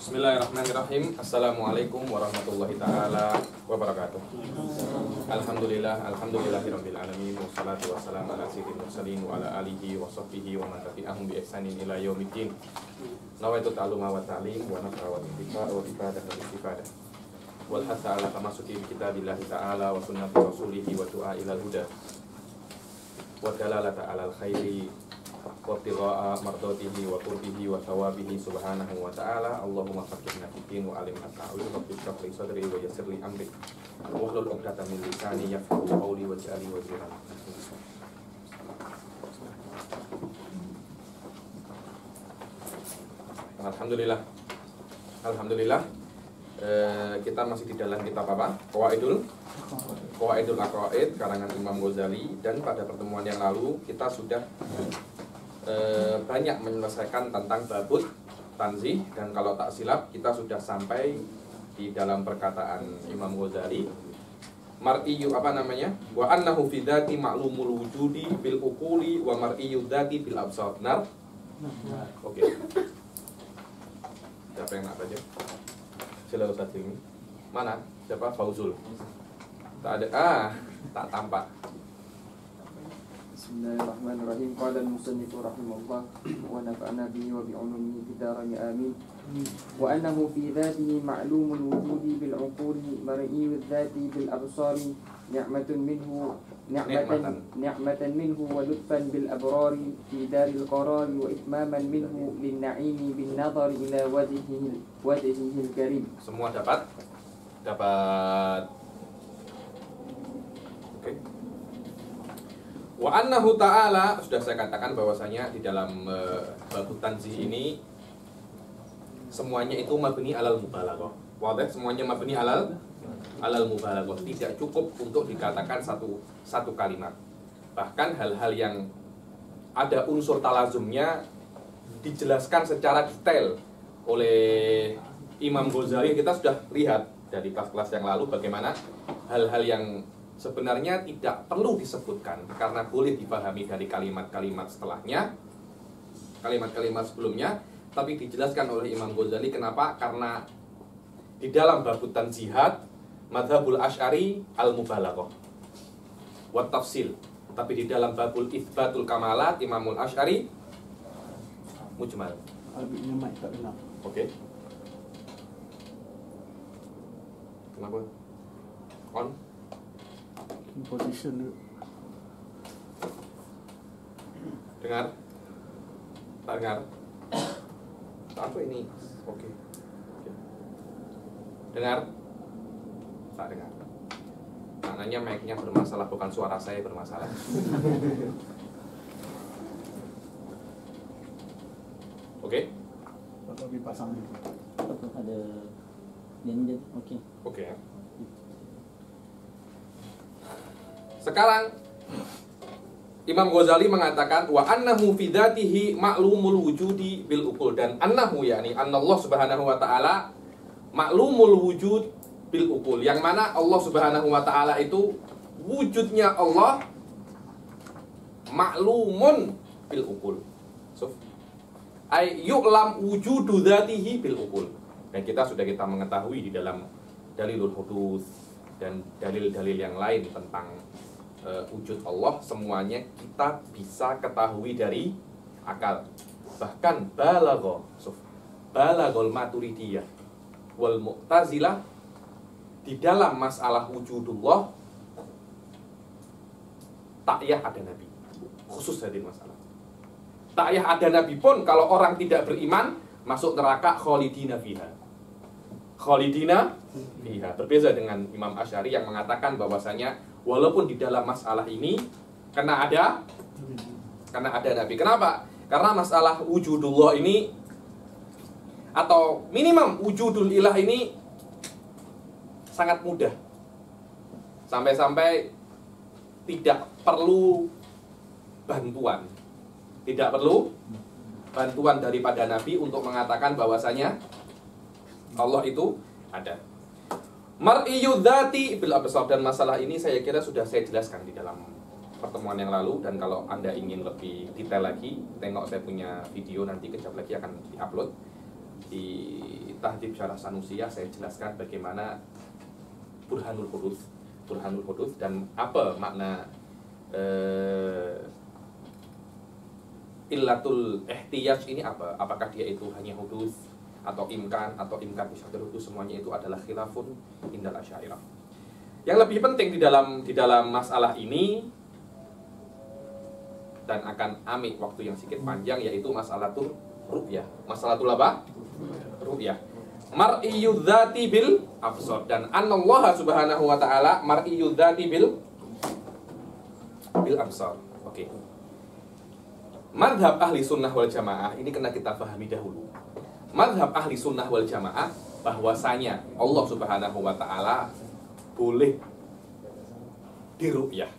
Bismillahirrahmanirrahim. Assalamualaikum warahmatullahi ta'ala wabarakatuh. Alhamdulillahirabbil alamin wassalatu wassalamu ala sayyidil mursalin wa ala alihi wa sahbihi wa man tabi'ahum bi ihsanin ila yaumiddin. Nawaitu ta'alluma wa ta'lim wa naf'a wa intifa' wa ibadah wa istifadah. Wal hatha ala tamasuki bi kitabillahi ta'ala wa sunnati rasulihi wa du'a ilal huda. Wa dalalata alal khairi wa ibtigha'a mardatihi wa qurbihi wa thawabihi subhanahu wa ta'ala. Allahumma faqihna fid-din wa alimna ta'wil wa ishrah li sadri wa yassir li amri wa hlul 'uqdatam min lisani yafqahu qawli waj'alni waziran. Alhamdulillah. Kita masih di dalam kitab apa? Qawaidul Aqaid karangan Imam Ghazali, dan pada pertemuan yang lalu kita sudah banyak menyelesaikan tentang babut tanzih, dan kalau tak silap kita sudah sampai di dalam perkataan Imam Ghazali mar'iyu wa annahu fi dzati ma'lumul wujudi bil uquli wa mar'iyu dzati bil absar. Benar? Oke. Siapa yang nak baca? Sila Ustaz ini. Mana? Siapa? Fauzul. Tak ada. Tak tampak. Bismillahirrahmanirrahim. Qala al-musannif rahimahullah wa nafa'na bihi wa bi'ulumihi fid dharain amin. Wa annahu fi dhatihi ma'lumul wujudi bil 'uquli mar'iyyu dhati bil absari ni'matan minhu wa lutfan bil abrari fi daril qarari wa itmaman minhu lin na'imi bin nadhari ila wajhihi al-karim. Semua dapat. Oke. Wa annahu ta'ala, sudah saya katakan bahwasanya di dalam babut tanzih ini semuanya itu mabni alal mubalaghah. Wadah, semuanya mabni alal mubalaghah. Tidak cukup untuk dikatakan satu kalimat. Bahkan hal-hal yang ada unsur talazumnya dijelaskan secara detail oleh Imam Ghazali. Kita sudah lihat dari kelas-kelas yang lalu bagaimana hal-hal yang sebenarnya tidak perlu disebutkan karena boleh dipahami dari kalimat-kalimat setelahnya, kalimat-kalimat sebelumnya, tapi dijelaskan oleh Imam Ghazali. Kenapa? Karena di dalam babut tanzihat madhabul Asy'ari al-mubalaghah wa tafsil, tapi di dalam babul itsbatul kamalat Imamul Asy'ari mujmal. Oke. Kenapa? On position dulu. Dengar? Tak dengar? Apa ini? Oke. Dengar? Tak dengar. Maknanya mic-nya bermasalah, bukan suara saya bermasalah. Oke? Atau dipasang gitu. Ada yang oke. Oke. Sekarang Imam Ghazali mengatakan wa annahu fi dzatihi ma'lumul wujudi bil uqul, dan annahu yakni Allah Subhanahu wa taala ma'lumul wujud bil uqul, yang mana Allah Subhanahu wa taala itu wujudnya Allah ma'lumun bil uqul. So, ay yu'lam wujudu dzatihi bil uqul. Dan kita mengetahui di dalam dalilul hudus dan dalil-dalil yang lain tentang wujud Allah, semuanya kita bisa ketahui dari akal. Bahkan balaghul maturidiyah wal mu'tazilah di dalam masalah wujudullah tak payah ada nabi, khusus dari masalah tak payah ada nabi pun kalau orang tidak beriman masuk neraka khalidina fiha. Berbeza dengan Imam Asy'ari yang mengatakan bahwasanya walaupun di dalam masalah ini kena ada nabi. Kenapa? Karena masalah wujudullah ini atau minimum wujudul ilah ini sangat mudah. Sampai-sampai tidak perlu bantuan. Tidak perlu bantuan daripada nabi untuk mengatakan bahwasanya Allah itu ada. Mar'iyyu dzati bil absar, dan masalah ini saya kira sudah saya jelaskan di dalam pertemuan yang lalu, dan kalau Anda ingin lebih detail lagi, tengok saya punya video nanti kejap lagi akan diupload. di Tahdhib Syarah Sanusiyah saya jelaskan bagaimana Burhanul Hudud dan apa makna illatul ihtiyaj ini apa? Apakah dia itu hanya hudud atau imkan bisa terhudud, semuanya itu adalah khilafun indal Asy'ariyah. Yang lebih penting di dalam masalah ini dan akan ambil waktu yang sedikit panjang, yaitu masalatul ru'yah. Masalatul apa? Ru'yah. Mar'iyyudz dzati bil absar, dan anallaha subhanahu wa ta'ala mar'iyyudz dzati bil absar. Oke. Madhab ahli sunnah wal jamaah ini kena kita pahami dahulu. Madhab ahli sunnah wal jamaah bahwasanya Allah subhanahu wa ta'ala boleh diru'yah.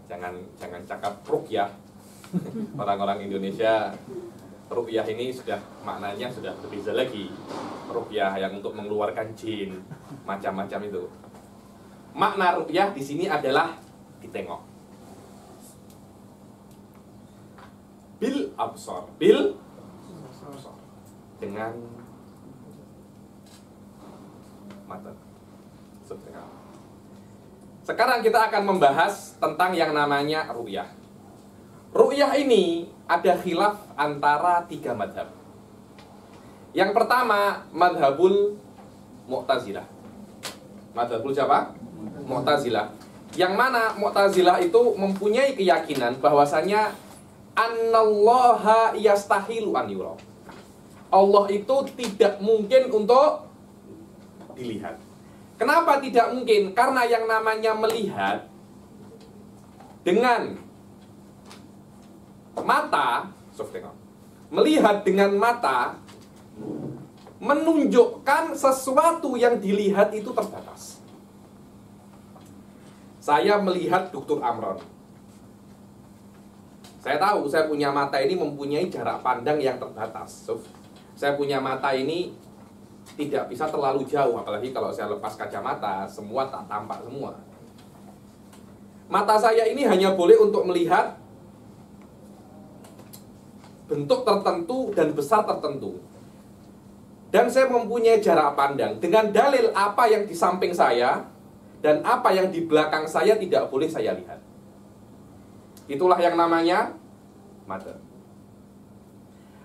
Jangan cakap ru'yah. Orang-orang Indonesia ru'yah ini sudah maknanya sudah berbeza lagi. Ru'yah yang untuk mengeluarkan jin, macam-macam itu. Makna ru'yah di sini adalah ditengok. Bil absar, dengan mata. Sekarang kita akan membahas tentang yang namanya ru'yah. Ru'yah ini ada khilaf antara 3 madhab. Yang pertama, madhabul Mu'tazilah. Madhabul siapa? Mu'tazilah. Yang mana Mu'tazilah itu mempunyai keyakinan bahwasanya annallaha yastahilu an yura. Allah itu tidak mungkin untuk dilihat. Kenapa tidak mungkin? Karena yang namanya melihat dengan mata, melihat dengan mata menunjukkan sesuatu yang dilihat itu terbatas. Saya melihat Dr. Amron. Saya tahu saya punya mata ini mempunyai jarak pandang yang terbatas. Saya punya mata ini tidak bisa terlalu jauh, apalagi kalau saya lepas kacamata, semua tak tampak semua. Mata saya ini hanya boleh untuk melihat bentuk tertentu dan besar tertentu. Dan saya mempunyai jarak pandang dengan dalil apa yang di samping saya dan apa yang di belakang saya tidak boleh saya lihat. Itulah yang namanya mata.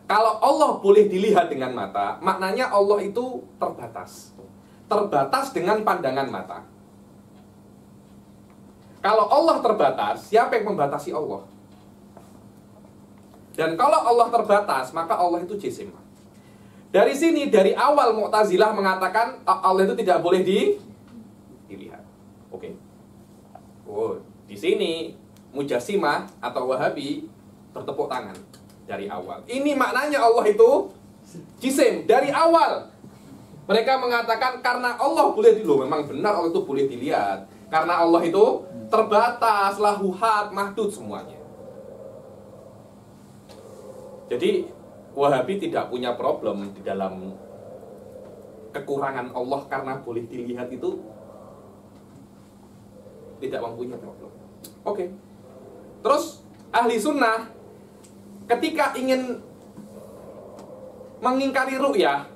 Kalau Allah boleh dilihat dengan mata, maknanya Allah itu terbatas. Terbatas dengan pandangan mata. Kalau Allah terbatas, siapa yang membatasi Allah? Dan kalau Allah terbatas, maka Allah itu jisim. Dari sini, dari awal Mu'tazilah mengatakan Allah itu tidak boleh dilihat. Oke. Oh, di sini Mujassimah atau Wahabi bertepuk tangan. Dari awal. Ini maknanya Allah itu jisim. Dari awal mereka mengatakan karena Allah boleh dilihat. Memang benar Allah itu boleh dilihat. Karena Allah itu terbatas, lahuhat, mahdud semuanya. Jadi Wahabi tidak punya problem di dalam kekurangan Allah karena boleh dilihat itu, tidak mempunyai problem. Oke. Terus ahli sunnah ketika ingin mengingkari ru'yah,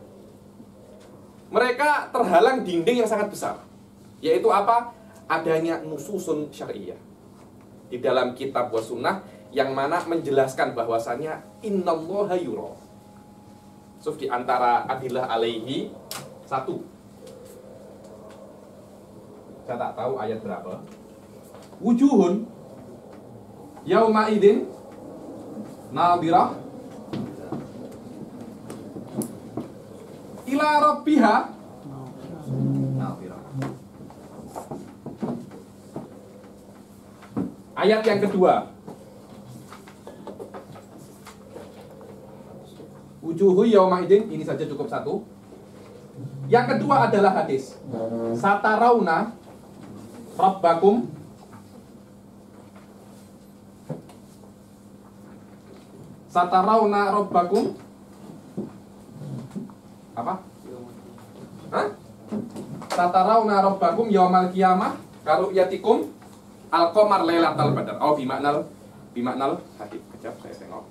mereka terhalang dinding yang sangat besar. Yaitu apa? Adanya nususun syariah di dalam kitab wa sunnah yang mana menjelaskan bahwasanya innallaha yura. So, di antara adillah alaihi 1. Saya tak tahu ayat berapa. Wujuhun yauma idin nadhirah ila rabbiha nadhirah. Ayat yang kedua, wujuhu yauma idin, ini saja cukup 1. Yang kedua adalah hadis satarauna rabbakum satarauna rabbakum apa? Hah? Satarauna rabbakum yaumal qiyamah karu'yatikum al-qamar lailatal badar. Oh, bimaknal hadis. Kejap saya tengok.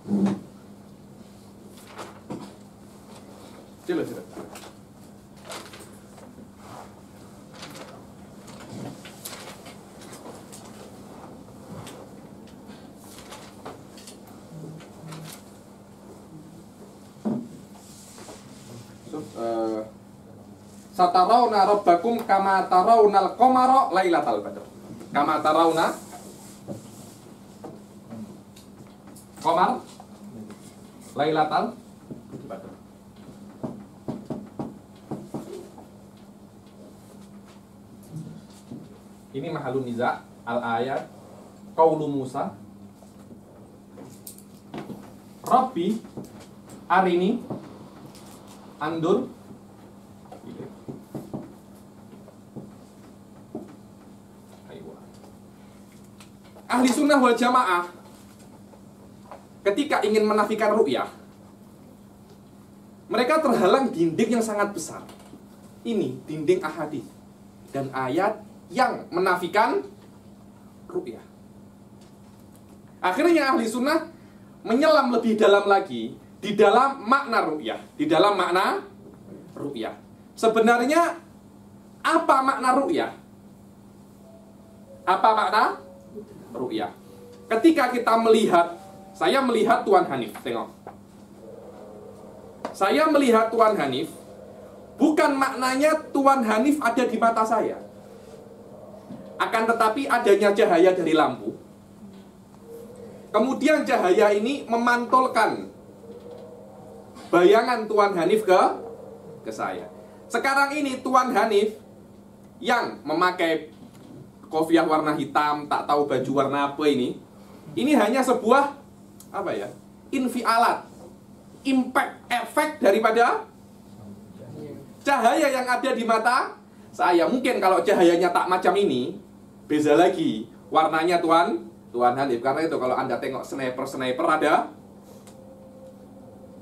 Sila. Satarawna rabbakum kama tarawnal qamara lailatal badr. Kama tarawna qamar lailatal badr. Ini mahalun niza al ayat qaulu Musa Rabbi arini andur Ahli sunnah wal jamaah ketika ingin menafikan ru'yah, mereka terhalang dinding yang sangat besar. Ini dinding ahadits dan ayat yang menafikan ru'yah. Akhirnya ahli sunnah menyelam lebih dalam lagi di dalam makna ru'yah. Di dalam makna ru'yah. Sebenarnya apa makna ru'yah? Apa makna ru'yah? Ketika kita melihat, saya melihat Tuan Hanif, tengok. Saya melihat Tuan Hanif, bukan maknanya Tuan Hanif ada di mata saya. Akan tetapi adanya cahaya dari lampu. Kemudian cahaya ini memantulkan bayangan Tuan Hanif ke saya. Sekarang ini Tuan Hanif yang memakai kopiah warna hitam, tak tahu baju warna apa ini hanya sebuah apa ya? Infialat, impact, efek daripada cahaya yang ada di mata saya. Mungkin kalau cahayanya tak macam ini, beza lagi warnanya Tuan Hanif. Karena itu kalau Anda tengok sniper ada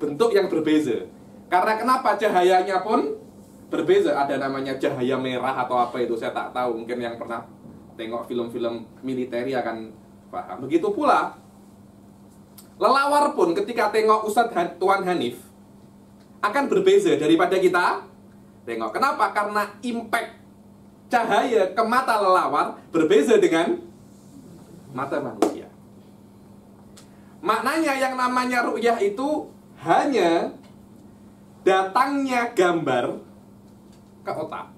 bentuk yang berbeza. Karena kenapa cahayanya pun berbeza? Ada namanya cahaya merah atau apa itu, saya tak tahu. Mungkin yang pernah tengok film-film militer akan paham. Begitu pula lelawar pun ketika tengok Ustadz Tuan Hanif akan berbeza daripada kita tengok. Kenapa? Karena impact cahaya ke mata lelawar berbeza dengan mata manusia. Maknanya yang namanya ru'yah itu hanya datangnya gambar ke otak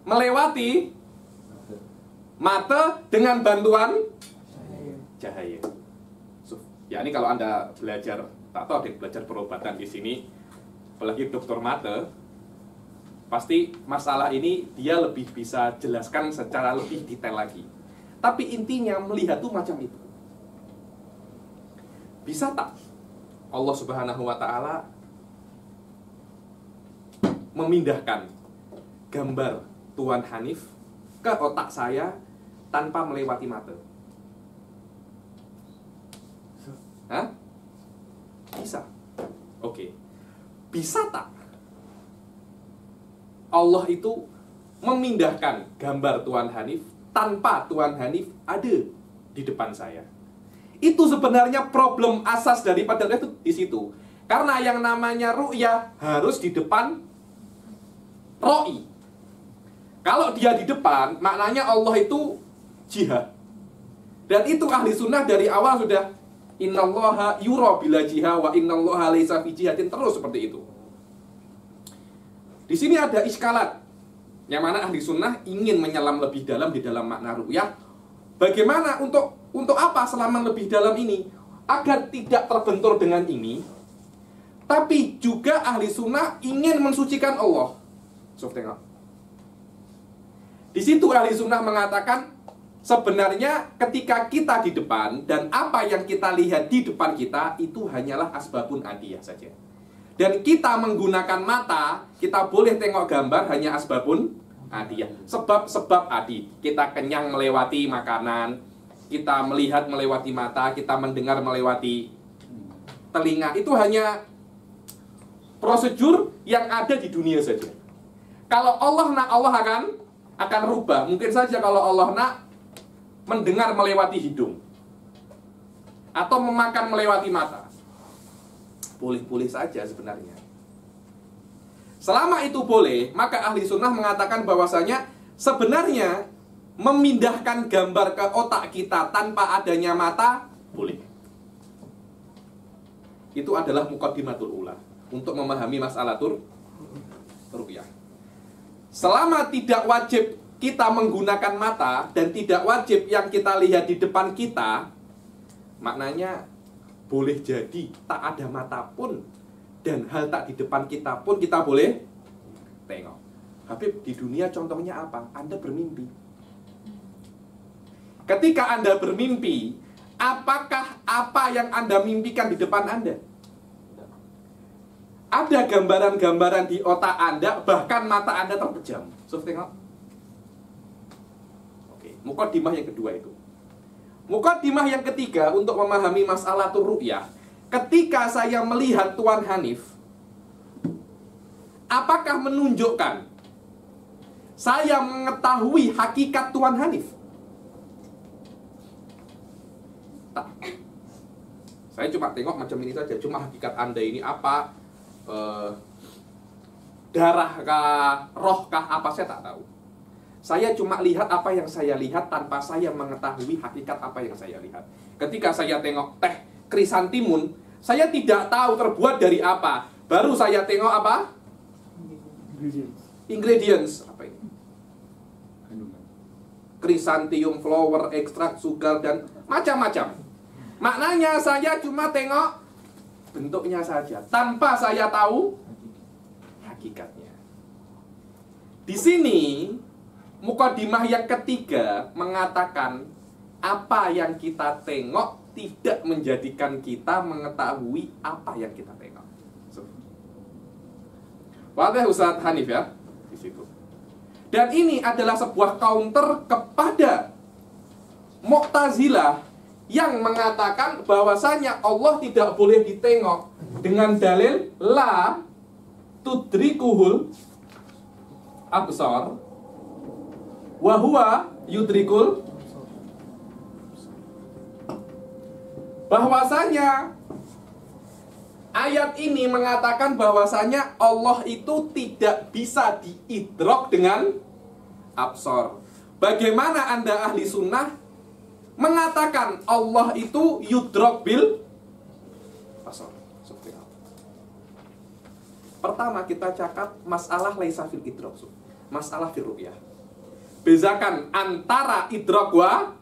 melewati mata dengan bantuan cahaya. Ya ini kalau Anda belajar, tak tahu ada belajar perobatan di sini, apalagi dokter mata, pasti masalah ini dia lebih bisa jelaskan secara lebih detail lagi. Tapi intinya melihat tuh macam itu. Bisa tak Allah Subhanahu wa Ta'ala memindahkan gambar Tuan Hanif ke otak saya tanpa melewati mata? Hah? Bisa. Oke. Bisa tak Allah itu memindahkan gambar Tuan Hanif tanpa Tuan Hanif ada di depan saya? Itu sebenarnya problem asas daripada itu di situ. Karena yang namanya ru'yah harus di depan ro'i. Kalau dia di depan, maknanya Allah itu jihad. Dan itu ahli sunnah dari awal sudah innallaha yura bila jihad wa innallaha laisa fi jihadin, terus seperti itu. Di sini ada iskalat yang mana ahli sunnah ingin menyelam lebih dalam di dalam makna ru'yah. Bagaimana untuk apa selaman lebih dalam ini? Agar tidak terbentur dengan ini, tapi juga ahli sunnah ingin mensucikan Allah. So, tengok. Di situ ahli sunnah mengatakan sebenarnya ketika kita di depan dan apa yang kita lihat di depan kita itu hanyalah asbabun adiyah saja. Dan kita menggunakan mata, kita boleh tengok gambar hanya asbabun adiyah. Sebab-sebab adi. Kita kenyang melewati makanan, kita melihat melewati mata, kita mendengar melewati telinga. Itu hanya prosedur yang ada di dunia saja. Kalau Allah nak, Allah akan rubah. Mungkin saja kalau Allah nak mendengar melewati hidung atau memakan melewati mata. boleh-boleh saja sebenarnya. Selama itu boleh, maka ahli sunnah mengatakan bahwasanya sebenarnya memindahkan gambar ke otak kita tanpa adanya mata, boleh. Itu adalah muqaddimatul ula untuk memahami masalah ru'yah. Selama tidak wajib kita menggunakan mata dan tidak wajib yang kita lihat di depan kita, maknanya boleh jadi tak ada mata pun dan hal tak di depan kita pun kita boleh tengok. Habib, di dunia contohnya apa? Anda bermimpi. Ketika Anda bermimpi, apakah apa yang Anda mimpikan di depan Anda? Ada gambaran-gambaran di otak Anda, bahkan mata Anda terpejam. So, tengok. Oke, muqaddimah yang kedua itu. Muqaddimah yang ketiga untuk memahami masalah ru'yah. Ketika saya melihat Tuan Hanif, apakah menunjukkan saya mengetahui hakikat Tuan Hanif? Tak. Saya cuma tengok macam ini saja. Cuma hakikat Anda ini apa? Darah kah? Roh kah? Apa? Saya tak tahu. Saya cuma lihat apa yang saya lihat tanpa saya mengetahui hakikat apa yang saya lihat. Ketika saya tengok teh krisantimun, saya tidak tahu terbuat dari apa. Baru saya tengok apa? Ingredients. Apa ini? Krisantium, flower, ekstrak, sugar, dan macam-macam. Maknanya saya cuma tengok bentuknya saja, tanpa saya tahu hakikatnya. Di sini, muqaddimah yang ketiga mengatakan apa yang kita tengok tidak menjadikan kita mengetahui apa yang kita tengok. Wadah Ustaz Hanif ya, di situ. Dan ini adalah sebuah counter kepada Mu'tazilah yang mengatakan bahwasanya Allah tidak boleh ditengok dengan dalil la tudrikuhul absar wa huwa yudrikul, bahwasanya ayat ini mengatakan bahwasanya Allah itu tidak bisa diidrok dengan absar. Bagaimana Anda ahli sunnah mengatakan Allah itu yudrok bil basar? Pertama kita cakap masalah laisa fil idrok, masalah fil ru'yah. Bezakan antara idrok wa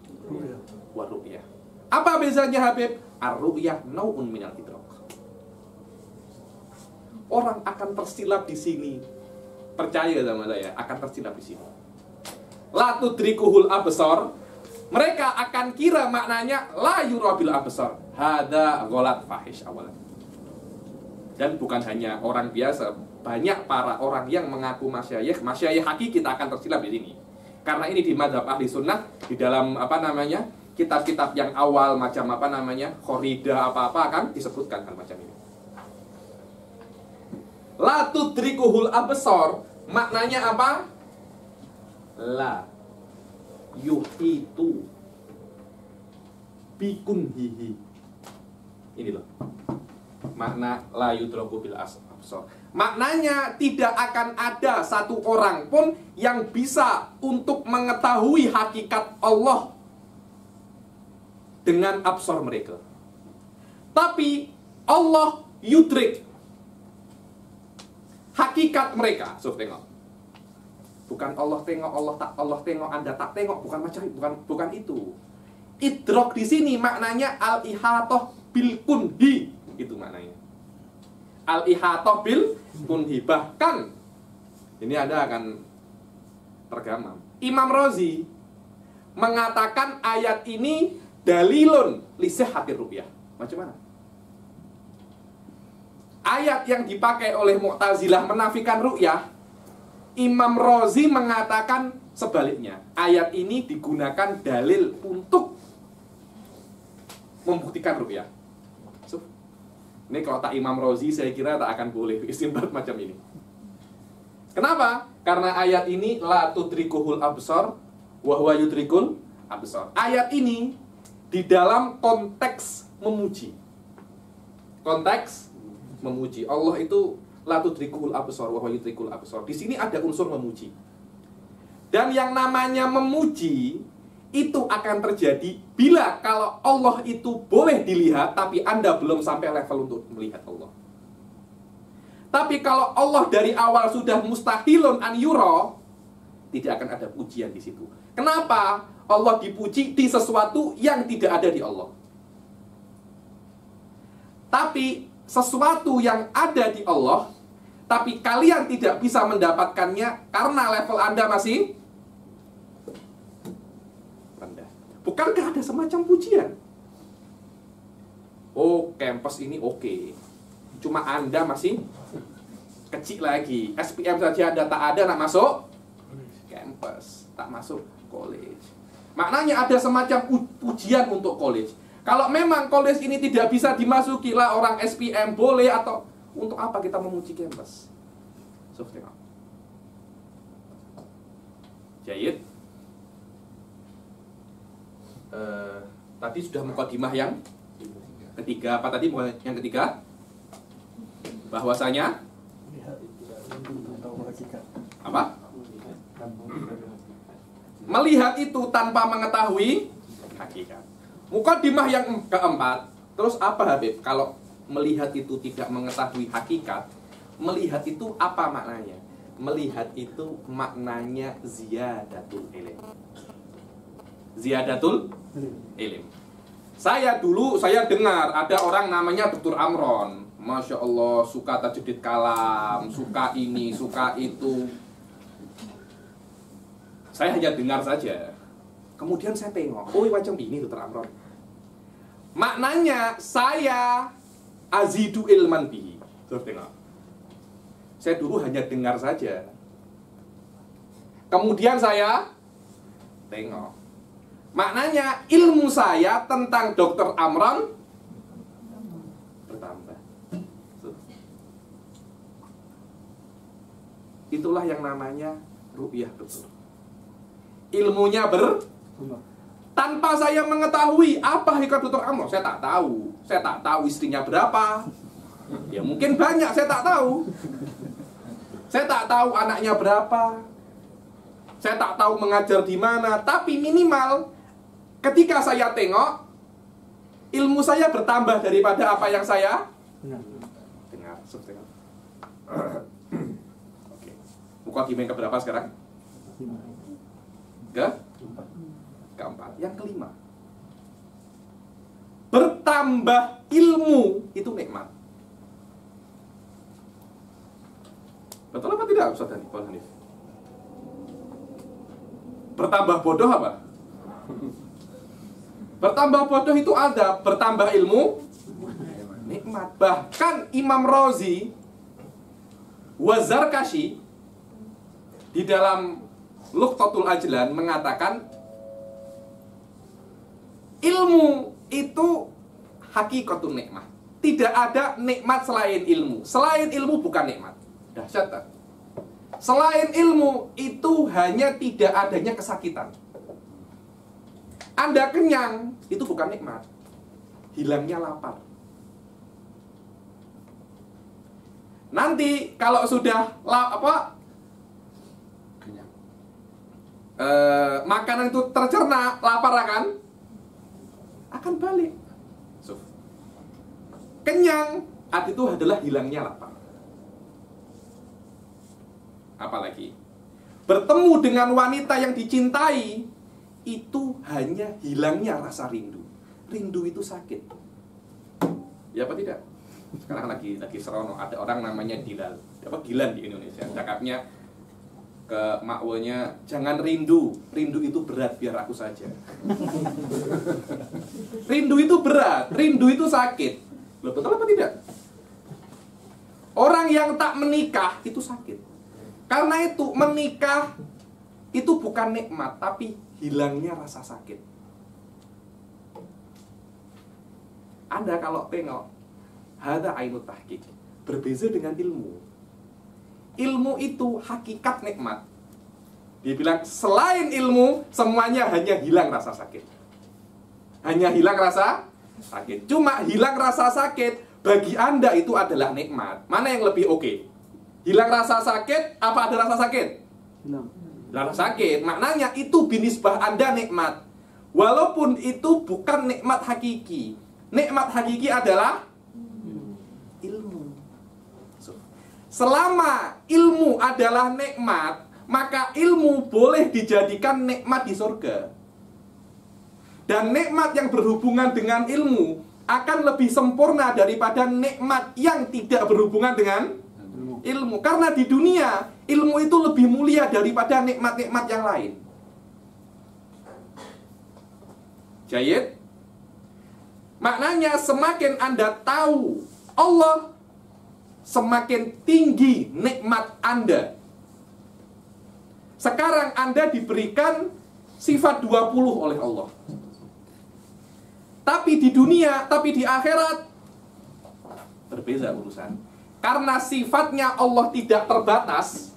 ru'yah. Apa bezanya Habib? Ar-ru'yah nau'un minal idrok. Orang akan tersilap di sini. Percaya sama saya, akan tersilap di sini. La tudrikuhul absar. Mereka akan kira maknanya la yurabil absar. Hada ghalat fahish awalan. Dan bukan hanya orang biasa, banyak para orang yang mengaku masyayikh hakiki kita akan tersilap di sini. Karena ini di madzhab ahli sunnah, di dalam kitab-kitab yang awal macam Khorida apa-apa kan disebutkan kan macam ini. La tudrikuhul absar maknanya apa? La yuhitu bikunhihi. Ini loh makna la yudraku bil absar. Maknanya tidak akan ada satu orang pun yang bisa untuk mengetahui hakikat Allah dengan absar mereka. Tapi Allah yudrik hakikat mereka. So, tengok. Bukan Allah tengok, Allah tengok, Anda tak tengok, bukan itu. Idrok di sini maknanya al-ihatoh bil kunhi, itu maknanya. Al-ihatoh bil kunhi. Bahkan ini Anda akan tergamam. Imam Razi mengatakan ayat ini dalilun li sihhatir ru'yah. Macam mana? Ayat yang dipakai oleh Mu'tazilah menafikan ru'yah, Imam Razi mengatakan sebaliknya. Ayat ini digunakan dalil untuk membuktikan ru'yah. So, ini kalau tak Imam Razi saya kira tak akan boleh istinbat macam ini. Kenapa? Karena ayat ini la tudrikuhul absar wa huwa yudrikul absar. Ayat ini di dalam konteks memuji. Konteks memuji. Allah itu la tudrikul absar wa huwa yudrikul absar. Di sini ada unsur memuji. Dan yang namanya memuji itu akan terjadi bila kalau Allah itu boleh dilihat tapi Anda belum sampai level untuk melihat Allah. Tapi kalau Allah dari awal sudah mustahilun an yura, tidak akan ada pujian di situ. Kenapa? Allah dipuji di sesuatu yang tidak ada di Allah. Tapi sesuatu yang ada di Allah, tapi kalian tidak bisa mendapatkannya karena level Anda masih rendah. Bukankah ada semacam pujian? Oh, kampus ini oke. Cuma Anda masih kecil lagi. SPM saja Anda tak ada, nak masuk kampus, tak masuk college. Maknanya ada semacam pujian untuk college. Kalau memang college ini tidak bisa dimasuki lah orang SPM boleh, atau untuk apa kita memuji kampus? Jayid. Tadi sudah mukadimah yang ketiga. Apa tadi yang ketiga? Bahwasanya apa? Melihat itu tanpa mengetahui hakikat. Mukadimah yang keempat. Terus apa Habib? Kalau melihat itu tidak mengetahui hakikat, melihat itu apa maknanya? Melihat itu maknanya ziyadatul ilm. Ziyadatul ilm. Saya dengar ada orang namanya Dr. Amron. Masya Allah, suka tajdid kalam, suka ini, suka itu. Saya hanya dengar saja. Kemudian saya tengok, oh macam ini Dr. Amron. Maknanya saya azidu ilman bihi. Tengok. Saya dulu hanya dengar saja. Kemudian saya tengok. Maknanya ilmu saya tentang Dr. Amron bertambah. Itulah yang namanya ru'yah betul. Ilmunya tanpa saya mengetahui apa hakikat Dr. Amron, saya tak tahu. Saya tak tahu istrinya berapa. Ya mungkin banyak, saya tak tahu. Saya tak tahu anaknya berapa. Saya tak tahu mengajar di mana. Tapi minimal ketika saya tengok, ilmu saya bertambah daripada apa yang saya dengar. Oke. Mukadimah yang keberapa sekarang? Keempat. Yang kelima, bertambah ilmu itu nikmat. Betul apa tidak Ustaz Hanif? Bertambah bodoh apa? Bertambah bodoh itu ada, bertambah ilmu nikmat. Bahkan Imam Razi wa Zarkashi di dalam Luqtatul Ajlan mengatakan ilmu itu hakikatun nikmat. Tidak ada nikmat selain ilmu. Selain ilmu bukan nikmat. Dahsyat tak? Selain ilmu itu hanya tidak adanya kesakitan. Anda kenyang itu bukan nikmat. Hilangnya lapar. Nanti kalau sudah makanan itu tercerna, lapar akan balik. Kenyang, arti itu adalah hilangnya lapar. Apalagi bertemu dengan wanita yang dicintai, itu hanya hilangnya rasa rindu. Rindu itu sakit. Ya apa tidak? Sekarang lagi serono, ada orang namanya Dilal. Gilan di Indonesia. Cakapnya ke makwanya, jangan rindu. Rindu itu berat, biar aku saja. Rindu itu berat, rindu itu sakit. Loh, betul apa tidak? Orang yang tak menikah itu sakit. Karena itu menikah itu bukan nikmat, tapi hilangnya rasa sakit. Anda kalau tengok, hada ainut tahqiq, berbeza dengan ilmu. Ilmu itu hakikat nikmat. Dia bilang selain ilmu semuanya hanya hilang rasa sakit. Hanya hilang rasa sakit. Cuma hilang rasa sakit bagi Anda itu adalah nikmat, mana yang lebih oke? Hilang rasa sakit, apa ada rasa sakit? Hilang. Rasa sakit, maknanya itu binisbah Anda nikmat. Walaupun itu bukan nikmat hakiki. Nikmat hakiki adalah ilmu. Selama ilmu adalah nikmat, maka ilmu boleh dijadikan nikmat di surga. Dan nikmat yang berhubungan dengan ilmu akan lebih sempurna daripada nikmat yang tidak berhubungan dengan ilmu. Karena di dunia, ilmu itu lebih mulia daripada nikmat-nikmat yang lain. Jayid. Maknanya semakin Anda tahu Allah, semakin tinggi nikmat Anda. Sekarang Anda diberikan sifat 20 oleh Allah. Tapi di dunia, tapi di akhirat berbeda urusan. Karena sifatnya Allah tidak terbatas.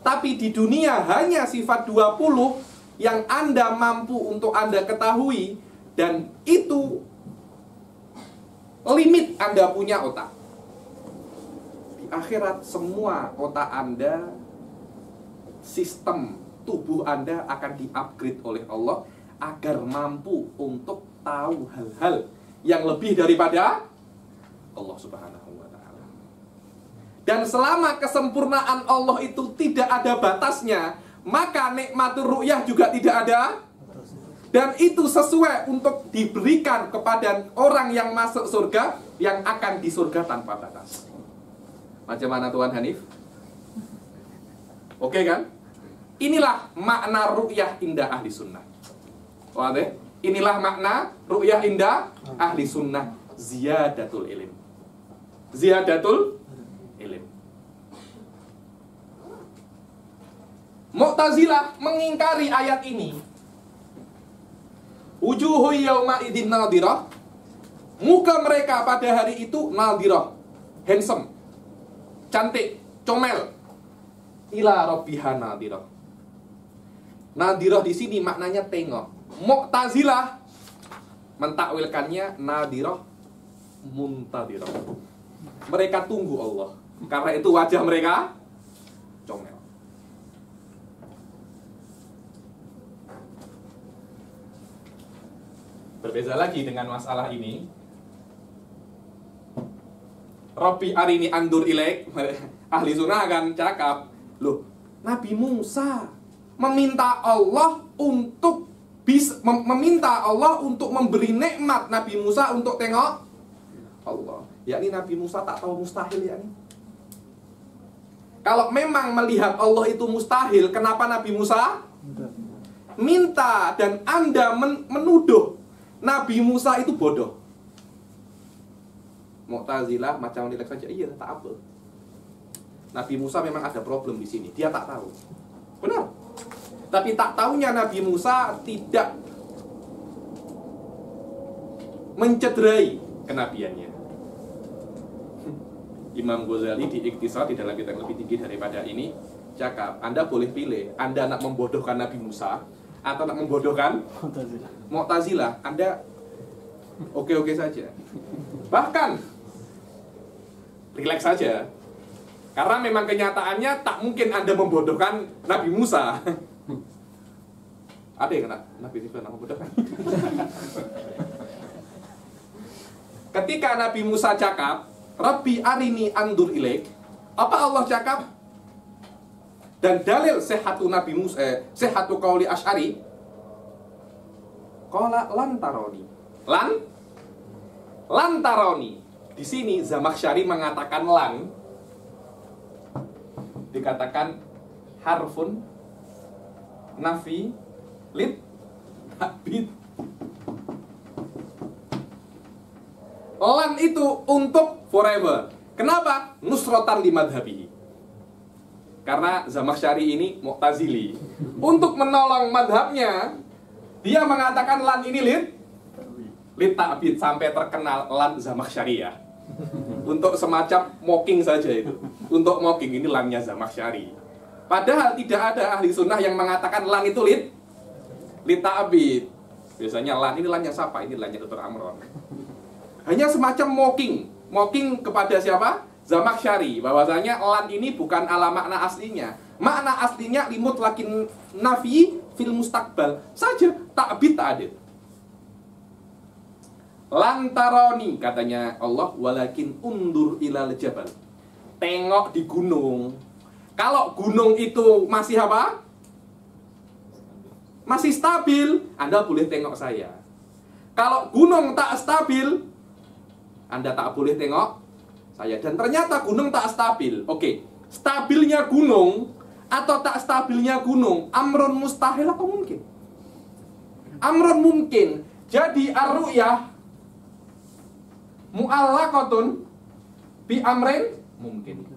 Tapi di dunia hanya sifat 20 yang Anda mampu untuk Anda ketahui. Dan itu limit Anda punya otak. Di akhirat semua otak Anda, sistem tubuh Anda akan di-upgrade oleh Allah agar mampu untuk tahu hal-hal yang lebih daripada Allah Subhanahu wa ta'ala. Dan selama kesempurnaan Allah itu tidak ada batasnya, maka nikmatur ru'yah juga tidak ada. Dan itu sesuai untuk diberikan kepada orang yang masuk surga, yang akan di surga tanpa batas. Macam mana Tuan Hanif? Oke kan? Inilah makna ru'yah indah ahli sunnah. Wadah? Inilah makna ru'yah indah ahli sunnah. Ziyadatul ilm. Ziyadatul ilm. Mu'tazilah mengingkari ayat ini. Wujuhu yawma idin nadirah. Muka mereka pada hari itu nadirah, handsome, cantik, comel. Ila rabbiha nadirah. Nadirah di sini maknanya tengok. Mu'tazilah mentakwilkannya nadirah muntadirah. Mereka tunggu Allah. Karena itu wajah mereka comel. Berbeda lagi dengan masalah ini. Rabbi arini andur ilaik. Ahli sunnah akan cakap, loh, Nabi Musa meminta Allah untuk meminta Allah untuk memberi nikmat Nabi Musa untuk tengok Allah. Yakni Nabi Musa tak tahu mustahil, yakni. Kalau memang melihat Allah itu mustahil, kenapa Nabi Musa minta? Dan Anda menuduh Nabi Musa itu bodoh. Mu'tazilah macam nilai saja, iya tak apa. Nabi Musa memang ada problem di sini, dia tak tahu. Benar. Tapi tak tahunya Nabi Musa tidak mencederai kenabiannya. Imam Ghazali di Iqtisad, di dalam kitab lebih tinggi daripada ini, cakap, Anda boleh pilih, Anda nak membodohkan Nabi Musa atau nak membodohkan Mu'tazilah. Anda oke-oke saja. Bahkan rileks saja. Karena memang kenyataannya tak mungkin Anda membodohkan Nabi Musa. Ada yang kena Nabi Musa membodohkan. Ketika Nabi Musa cakap, Rabbi arini andur ilaik, apa Allah cakap? Dan dalil sehatu Nabi Musa, sehatu qauli Asy'ari, qala lan taroni. Lan taroni. Di sini Zamakhsyari mengatakan lan dikatakan harfun nafi lit tabid. Lan itu untuk forever. Kenapa? Nusrotan di madhabihi. Karena Zamakhsyari ini Mu'tazili. Untuk menolong madhabnya, dia mengatakan lan ini lit ta'bid, sampai terkenal lan Zamakhsyariyah. Untuk semacam mocking saja itu. Untuk mocking, ini lannya Zamakhsyari. Padahal tidak ada ahli sunnah yang mengatakan lan itu lit ta'bid. Biasanya lan ini lannya siapa? Ini lannya Dr. Amron. hanya semacam mocking kepada siapa? Zamakhsyari, bahwasanya lan ini bukan ala makna aslinya. Makna aslinya limut lakin nafi fil mustaqbal saja, ta'bid ta'adid. Lantaroni katanya Allah, walakin undur ilal jabal. Tengok di gunung. Kalau gunung itu masih apa? Masih stabil, Anda boleh tengok saya. Kalau gunung tak stabil, Anda tak boleh tengok saya. Dan ternyata gunung tak stabil. Oke, stabilnya gunung atau tak stabilnya gunung, amrun mustahil apa mungkin? Amrun mungkin. Jadi ar-ru'yah mu'allaqatun bi amrin mungkin.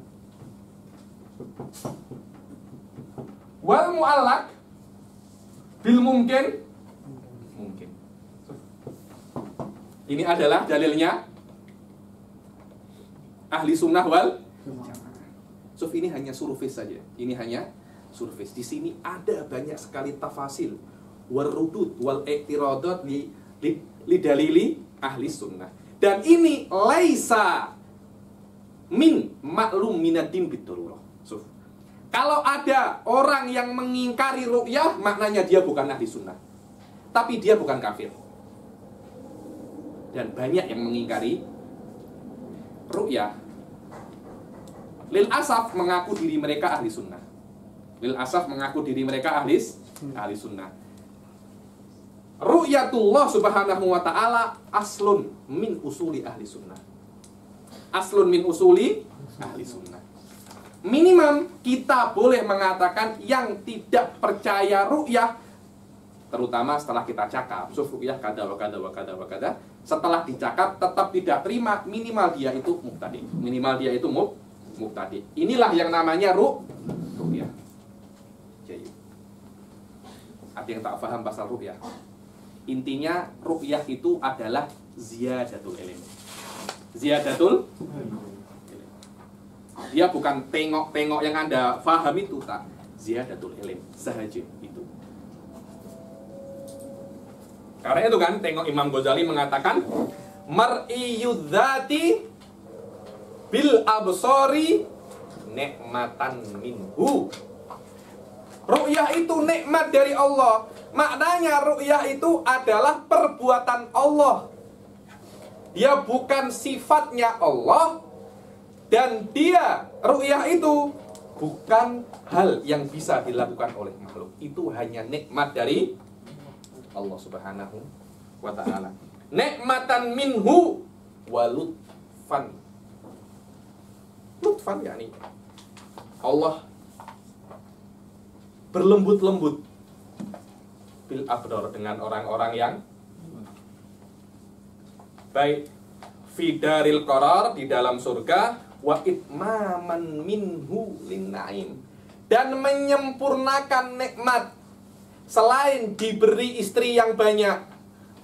Wal mu'allaq bil mungkin mungkin. Ini adalah dalilnya ahli sunnah wal jamaah. Ini hanya surfis saja. Ini hanya surfis. Di sini ada banyak sekali tafasil warudud wal i'tiradat li dalili ahli sunnah. Dan ini laisa min maklum minaddin bidarurah. Kalau ada orang yang mengingkari ru'yah, maknanya dia bukan ahli sunnah, tapi dia bukan kafir. Dan banyak yang mengingkari ru'yah, lil asaf mengaku diri mereka ahli sunnah. Lil asaf mengaku diri mereka ahli sunnah. Ru'yatullah subhanahu wa ta'ala aslun min usuli ahli sunnah. Aslun min usuli ahli sunnah. Minimum kita boleh mengatakan yang tidak percaya ru'yah, terutama setelah kita cakap ru'yah kada wa kada wa kada wa kada, setelah dicakap tetap tidak terima, minimal dia itu mubtadi. Minimal dia itu mubtadi. Inilah yang namanya ru'yah. Jadi, ada yang tak paham pasal ru'yah? Intinya ru'yah itu adalah ziyadatul ilm. Ziyadatul ilm. Dia bukan tengok-tengok yang Anda paham itu, tak. Ziyadatul ilm sahaja itu. Karena itu kan tengok Imam Ghazali mengatakan mar'iyudzati bil absori nikmatan minhu. Ru'yah itu nikmat dari Allah. Maknanya ru'yah itu adalah perbuatan Allah. Dia bukan sifatnya Allah. Dan dia, ru'yah itu bukan hal yang bisa dilakukan oleh makhluk. Itu hanya nikmat dari Allah subhanahu wa ta'ala. Nikmatan minhu walutfan. Lutfan yakni Allah berlembut-lembut bil abdor dengan orang-orang yang baik, fidaril qarar di dalam surga, wa itmaman minhu lin naim, dan menyempurnakan nikmat. Selain diberi istri yang banyak,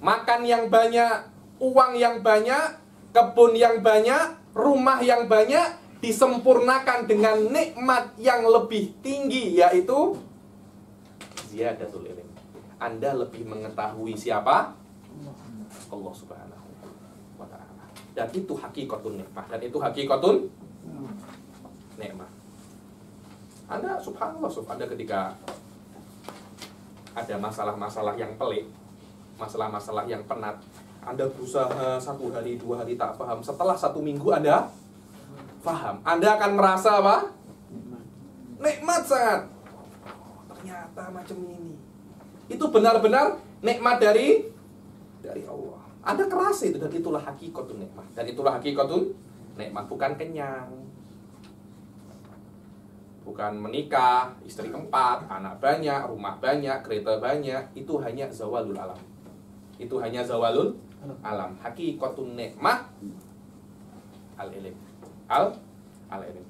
makan yang banyak, uang yang banyak, kebun yang banyak, rumah yang banyak, disempurnakan dengan nikmat yang lebih tinggi, yaitu ziyadatul ilm. Anda lebih mengetahui siapa? Allah subhanahu wa ta'ala. Dan itu hakikatun nikmah. Dan itu hakikatun nikmah. Anda subhanallah, Anda ketika ada masalah-masalah yang pelik, masalah-masalah yang penat, Anda berusaha 1 hari, 2 hari tak paham. Setelah 1 minggu Anda paham. Anda akan merasa apa? Nikmat sangat. Ternyata macam ini. Itu benar-benar nikmat dari Allah. Anda kerasa itu, dan itulah hakikatun nikmat. Dan itulah hakikatun nikmat, bukan kenyang. Bukan menikah, istri 4, anak banyak, rumah banyak, kereta banyak. Itu hanya zawalul alam. Itu hanya zawalul alam. Hakikatun nikmat al-ilm. Al-ilm.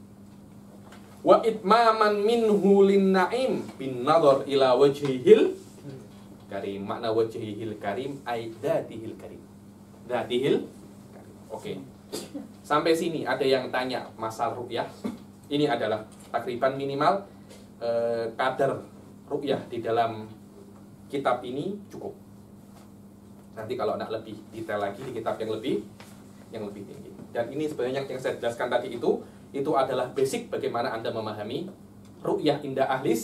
Wa itmaman minhu lin naim bin nadhar ila wajhihil karim. Makna wajhihil karim ay dzatihil karim. Dzatihil karim. Oke. Sampai sini ada yang tanya masalah ru'yah. Ini adalah takriban minimal kadar ru'yah di dalam kitab ini cukup. Nanti kalau nak lebih detail lagi di kitab yang lebih yang lebih tinggi. Dan ini sebenarnya yang saya jelaskan tadi itu adalah basic bagaimana Anda memahami ru'yah indah ahli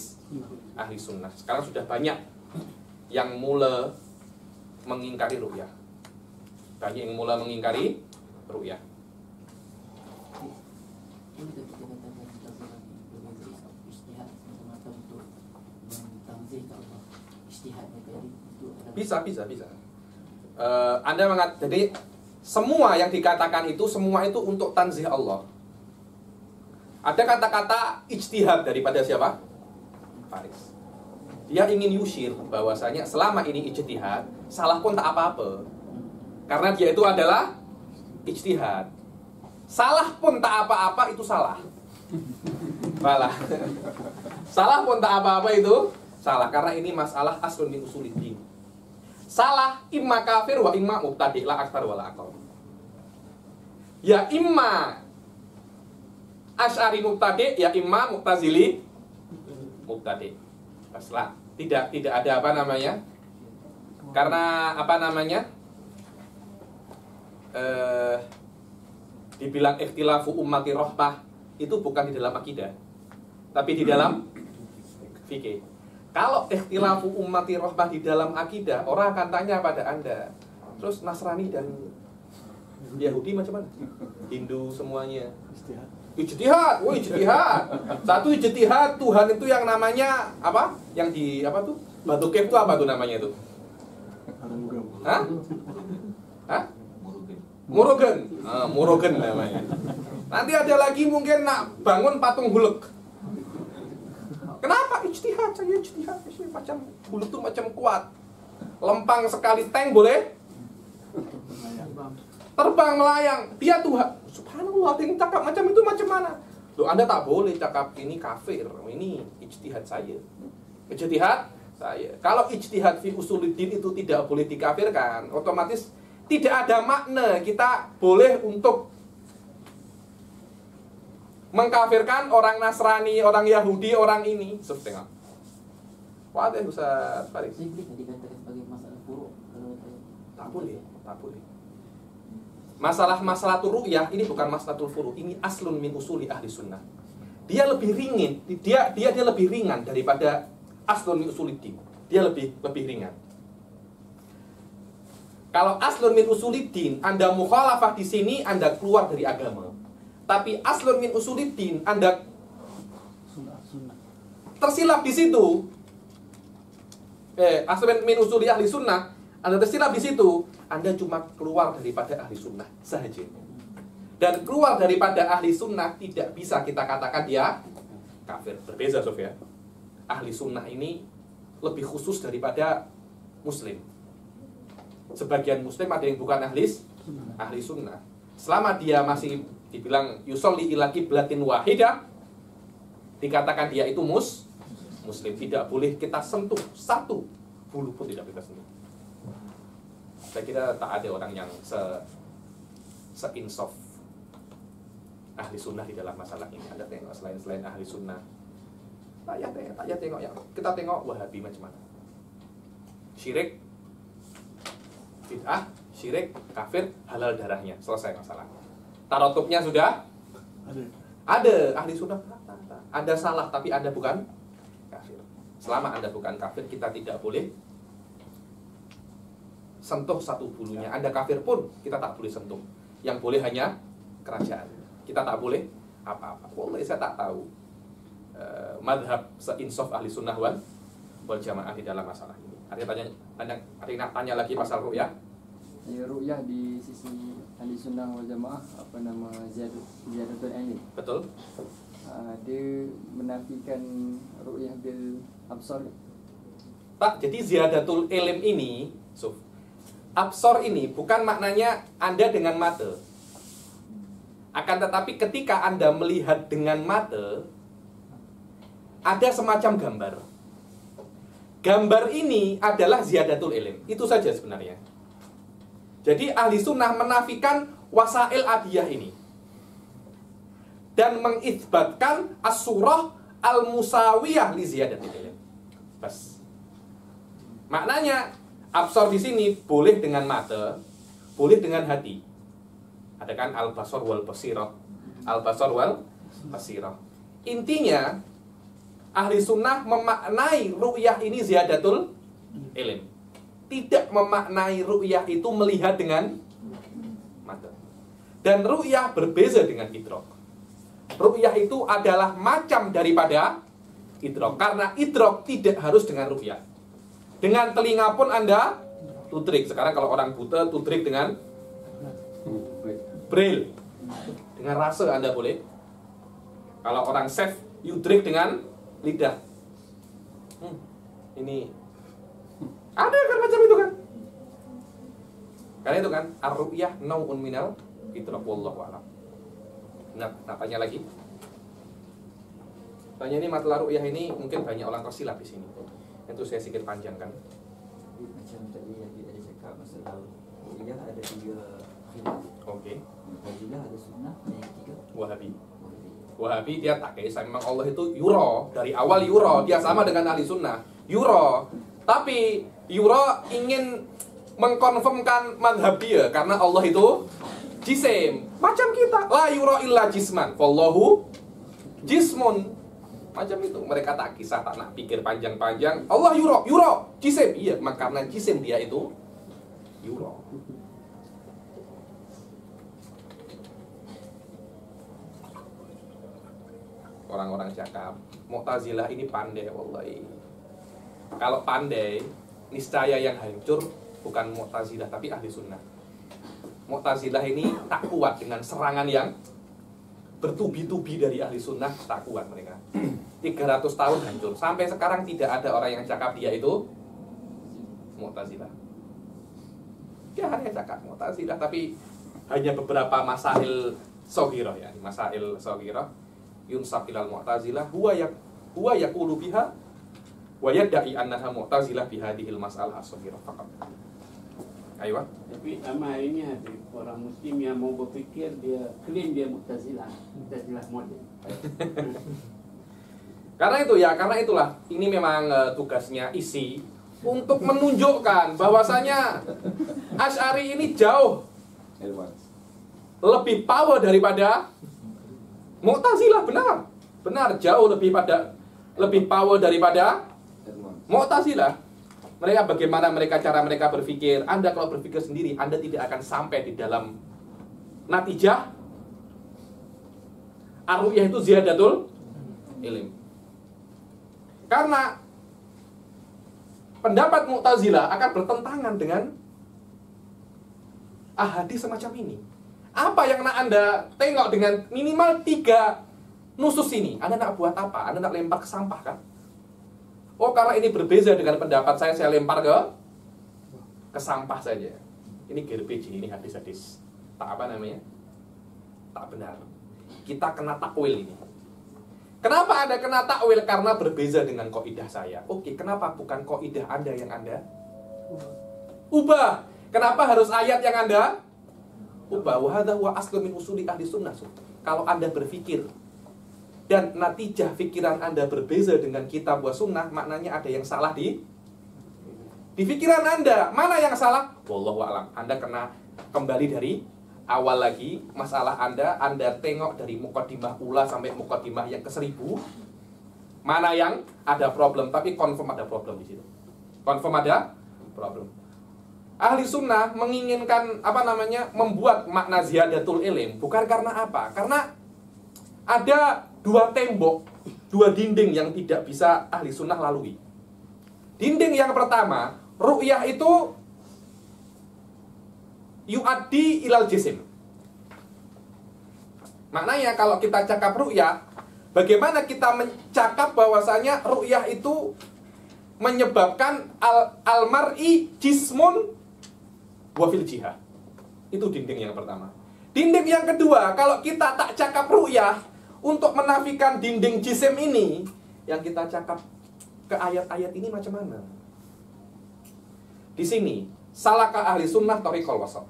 sunnah. Sekarang sudah banyak yang mulai mengingkari ru'yah. Banyak yang mulai mengingkari ru'yah. Ini ketika katakan kita berbagai ijtihad semata-mata untuk mentanzih ke Allah. Ijtihad tadi itu ada Bisa. Anda jadi semua yang dikatakan itu semua itu untuk tanzih Allah. Ada kata-kata ijtihad daripada siapa? Faris. Dia ingin yushir bahwasanya selama ini ijtihad, salah pun tak apa-apa. Karena dia itu adalah ijtihad. Salah pun tak apa-apa itu salah. Salah. Salah pun tak apa-apa itu salah karena ini masalah aslun min usuliddin. Salah imma kafir wa imma mubtadi' la akbar wa la aqall. Ya imma Asy'ari mubtadi', ya imma Mu'tazili mubtadi'. Paslah. Tidak ada apa namanya? Karena apa namanya? Dibilang ikhtilafu ummati rahmah itu bukan di dalam akidah, tapi di dalam fikih. Kalau ikhtilafu ummati rahmah di dalam akidah, orang akan tanya pada Anda, terus Nasrani dan Yahudi macam mana? Hindu semuanya. Ijtihad, Satu ijtihad, Tuhan itu yang namanya apa? Yang di apa tuh? Batu Kef itu apa tuh namanya itu? Hah? Murogen namanya. Nanti ada lagi mungkin nak bangun patung hulek. Kenapa ijtihad? Saya ijtihad macam hulek tuh macam kuat. Lempang sekali tank boleh terbang melayang. Dia Tuhan. Subhanallah, yang cakap macam itu macam mana? Loh, Anda tak boleh cakap ini kafir. Ini ijtihad saya. Ijtihad saya. Kalau ijtihad fi usuluddin itu tidak boleh dikafirkan, otomatis tidak ada makna kita boleh untuk mengkafirkan orang Nasrani, orang Yahudi, orang ini. Tengok. Wah, ada Ustaz Faris. Saya boleh dikatakan sebagai masalah furu' kalau Tak boleh. Masalah ru'yah ini bukan maslahatul furu', ini aslun min usuli ahli sunnah. Dia lebih ringin, dia lebih ringan daripada aslun min usuliddin. Dia lebih ringan. Kalau aslun min usuliddin, Anda mukhalafah di sini, Anda keluar dari agama. Tapi aslun min usuliddin, Anda tersilap di situ. Aslun min usuli ahli sunnah, Anda tersilap di situ, Anda cuma keluar daripada ahli sunnah saja. Dan keluar daripada ahli sunnah tidak bisa kita katakan dia kafir. Berbeza, Sofia. Ahli sunnah ini lebih khusus daripada muslim. Sebagian muslim ada yang bukan ahli sunnah. Selama dia masih dibilang yusolli ila qiblatin wahidah, dikatakan dia itu muslim. Tidak boleh kita sentuh satu bulu pun tidak kita sentuh. Saya kira tak ada orang yang se-insaf ahli sunnah di dalam masalah ini. Anda tengok selain ahli sunnah, tak ya tengok yang kita tengok Wahabi macam mana. Syirik, bid'ah, syirik, kafir, halal darahnya, selesai masalah. Tarotubnya sudah ada ahli sunnah. Anda salah tapi Anda bukan kafir. Selama Anda bukan kafir, kita tidak boleh sentuh satu bulunya. Anda kafir pun kita tak boleh sentuh. Yang boleh hanya kerajaan. Kita tak boleh apa-apa. Wallahi saya tak tahu madhab se-insaf ahli sunnah wal jamaah di dalam masalah ini. Ada yang tanya lagi pasal ru'yah? Ya, ru'yah di sisi ahli sunnah wal jamaah apa nama ziyadatul ilm. Betul. Dia menafikan ru'yah bil absar. Tak, jadi ziyadatul ilm ini, absor ini bukan maknanya Anda dengan mata. Akan tetapi ketika Anda melihat dengan mata, ada semacam gambar. Gambar ini adalah ziyadatul ilm. Itu saja sebenarnya. Jadi ahli sunnah menafikan wasail adiyah ini. Dan mengitsbatkan as-surah al-musawiyah li ziyadatul ilm. Bas. Maknanya absor di sini boleh dengan mata, boleh dengan hati. Ada kan al-basar wal basirah. Al-basar wal basirah. Intinya ahli sunnah memaknai ru'yah ini ziyadatul ilm. Tidak memaknai ru'yah itu melihat dengan mata. Dan ru'yah berbeza dengan idrok. Ru'yah itu adalah macam daripada idrok. Karena idrok tidak harus dengan ru'yah. Dengan telinga pun Anda tudrik. Sekarang kalau orang buta tudrik dengan braille. Dengan rasa Anda boleh. Kalau orang chef yudrik dengan lidah. Ini ada kan macam itu kan? Karena itu kan ar-ru'yah nau'un minal idrak wallahu a'lam. Nah, tanya lagi. Tanya ini masalah ru'yah ini mungkin banyak orang tersilap di sini. Itu saya sedikit panjangkan. Macam tadi yang kita ada cakap masalah ru'yah ada 3 khilaf. Oke. Mu'tazilah ada sunnah, yang ketiga Wahabi. Wahabi dia tak kisah, memang Allah itu yuro. Dari awal yuro, dia sama dengan ahli sunnah yuro. Tapi yuro ingin mengkonfirmkan madhab dia, karena Allah itu jisim. Macam kita, la yuro illa jisman, wallahu jismun. Macam itu, mereka tak kisah, tak nak pikir panjang-panjang. Allah yuro, jisim. Iya, karena jisim dia itu yuro. Orang-orang cakap Mu'tazilah ini pandai, wallahi. Kalau pandai, niscaya yang hancur bukan Mu'tazilah tapi ahli sunnah. Mu'tazilah ini tak kuat dengan serangan yang bertubi-tubi dari ahli sunnah, tak kuat mereka. 300 tahun hancur. Sampai sekarang tidak ada orang yang cakap dia itu Mu'tazilah. Dia hanya cakap Mu'tazilah, tapi hanya beberapa masail soghirah ya, masail soghirah yunsab ilal Mu'tazilah huwa yaqulu biha wa yad'i annaha Mu'tazilah bi hadhil mas'alah as-saghirah faqat. Ayo. Tapi ama ini ada orang muslim yang mau berfikir dia klaim dia Mu'tazilah model. Karena itulah ini memang tugasnya isi untuk menunjukkan bahwasanya Asy'ari ini jauh lebih power daripada Mu'tazilah. Benar jauh lebih power daripada Mu'tazilah. Mereka bagaimana cara mereka berpikir. Anda kalau berpikir sendiri, Anda tidak akan sampai di dalam natijah ar-ru'yah itu ziyadatul ilm. Karena pendapat Mu'tazilah akan bertentangan dengan ahadits semacam ini. Apa yang nak Anda tengok dengan minimal 3 nusus ini? Anda nak buat apa? Anda nak lempar ke sampah kan? Oh, karena ini berbeza dengan pendapat saya lempar ke sampah saja. Ini garbage, ini hadis-hadis tak apa namanya? Tak benar. Kita kena takwil ini. Kenapa Anda kena takwil? Karena berbeza dengan kaidah saya. Oke, kenapa bukan kaidah Anda yang Anda ubah? Kenapa harus ayat yang Anda ubah? Wa hadza huwa aslu min usuli ahli sunnah. Kalau Anda berpikir dan natijah pikiran Anda berbeza dengan kitab wa sunnah, maknanya ada yang salah di pikiran Anda. Mana yang salah? Wallahu a'lam. Anda kena kembali dari awal lagi masalah Anda tengok dari muqaddimah ula sampai muqaddimah yang ke-1000. Mana yang ada problem, tapi confirm ada problem di situ. Confirm ada problem. Ahli sunnah menginginkan membuat makna ziyadatul ilm bukan karena apa? Karena ada 2 tembok, 2 dinding yang tidak bisa ahli sunnah lalui. Dinding yang pertama, ru'yah itu yu'addi ilal jisim. Maknanya kalau kita cakap ru'yah, bagaimana kita mencakap bahwasanya ru'yah itu menyebabkan al-mar'i jismun wafil jihah. Itu dinding yang pertama. Dinding yang kedua, kalau kita tak cakap ru'yah untuk menafikan dinding jisim ini, yang kita cakap ke ayat-ayat ini macam mana? Di sini, salaka ahli sunnah tariqal wasat.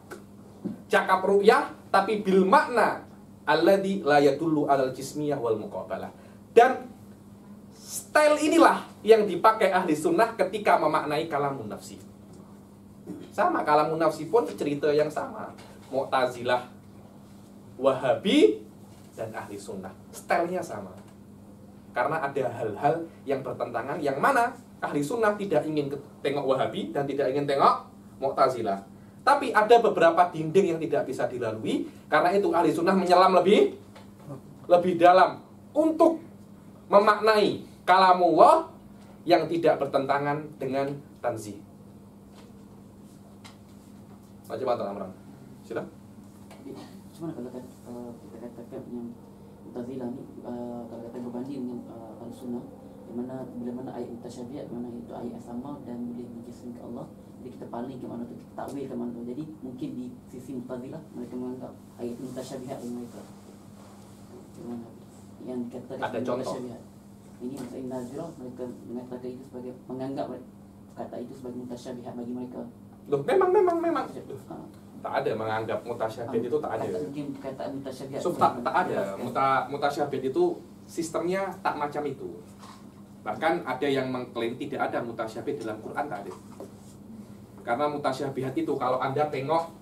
Cakap ru'yah tapi bil makna alladzi la yadullu alal jismiyah wal muqabalah. Dan style inilah yang dipakai ahli sunnah ketika memaknai kalamun nafsi. Sama, kalamun nafsi pun cerita yang sama. Mu'tazilah Wahabi dan ahli sunnah. Stylenya sama. Karena ada hal-hal yang bertentangan, yang mana ahli sunnah tidak ingin tengok Wahabi dan tidak ingin tengok Mu'tazilah. Tapi ada beberapa dinding yang tidak bisa dilalui. Karena itu ahli sunnah menyelam lebih dalam untuk memaknai kalamullah yang tidak bertentangan dengan tanzih. Macam mana, Amran? Silakan. Cuma kalau kita katakan yang Mu'tazilah ni kalau kata berbanding dengan Al-Sunnah, di mana bila mana ayat mutasyabihat, mana itu ayat yang sama dan boleh menjisimkan Allah, jadi kita paling ke mana tu, kita takwil ke mana tu. Jadi mungkin di sisi Mu'tazilah mereka menganggap ayat mutasyabihat dengan mereka. Yang dikatakan ada contoh. mutasyabihat. Ini maksudnya Nazirah, mereka mengatakan itu sebagai, menganggap kata itu sebagai mutasyabihat bagi mereka. Loh, memang. Ha. Tak ada menganggap mutasyabihat itu tak ada. Mungkin perkataan mutasyabihat. So, tak ada. Mutasyabihat itu sistemnya tak macam itu. Bahkan ada yang mengklaim tidak ada mutasyabihat dalam Quran, tak ada. Karena mutasyabihat itu kalau Anda tengok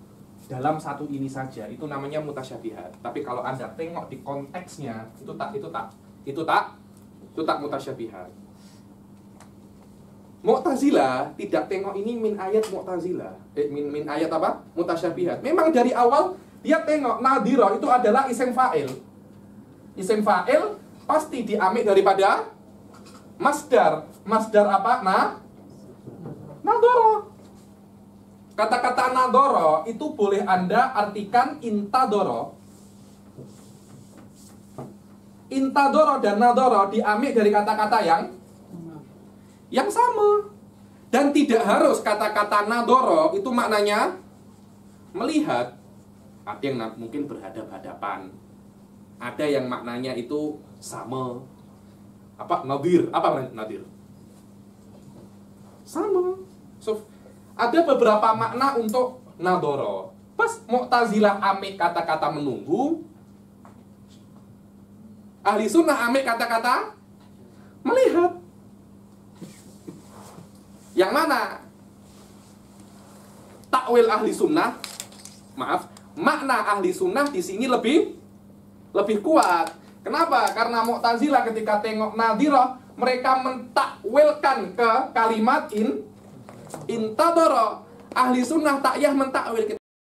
dalam satu ini saja itu namanya mutasyabihat. Tapi kalau Anda tengok di konteksnya itu tak mutasyabihat. Mu'tazilah tidak tengok ini min ayat Mu'tazilah. Min ayat apa? Mutasyabihat. Memang dari awal dia tengok nadhirah itu adalah isim fa'il. Isim fa'il pasti diambil daripada masdar. Masdar apa? Nadhara. Kata-kata nadhara itu boleh Anda artikan intadhara. Intadhara dan nadhara diambil dari kata-kata yang sama. Dan tidak harus kata-kata nadhara itu maknanya melihat. Ada yang mungkin berhadap-hadapan. Ada yang maknanya itu sama. Apa? Nadir. Apa nadir? Sama. So, ada beberapa makna untuk nadhara. Pas Mu'tazilah ambil kata-kata menunggu, ahli sunnah ambil kata-kata melihat. Yang mana takwil ahli sunnah, makna ahli sunnah di sini lebih kuat. Kenapa? Karena Mu'tazilah ketika tengok nadhirah, mereka mentakwilkan ke kalimat intadhara. Ahli sunnah takyah mentakwil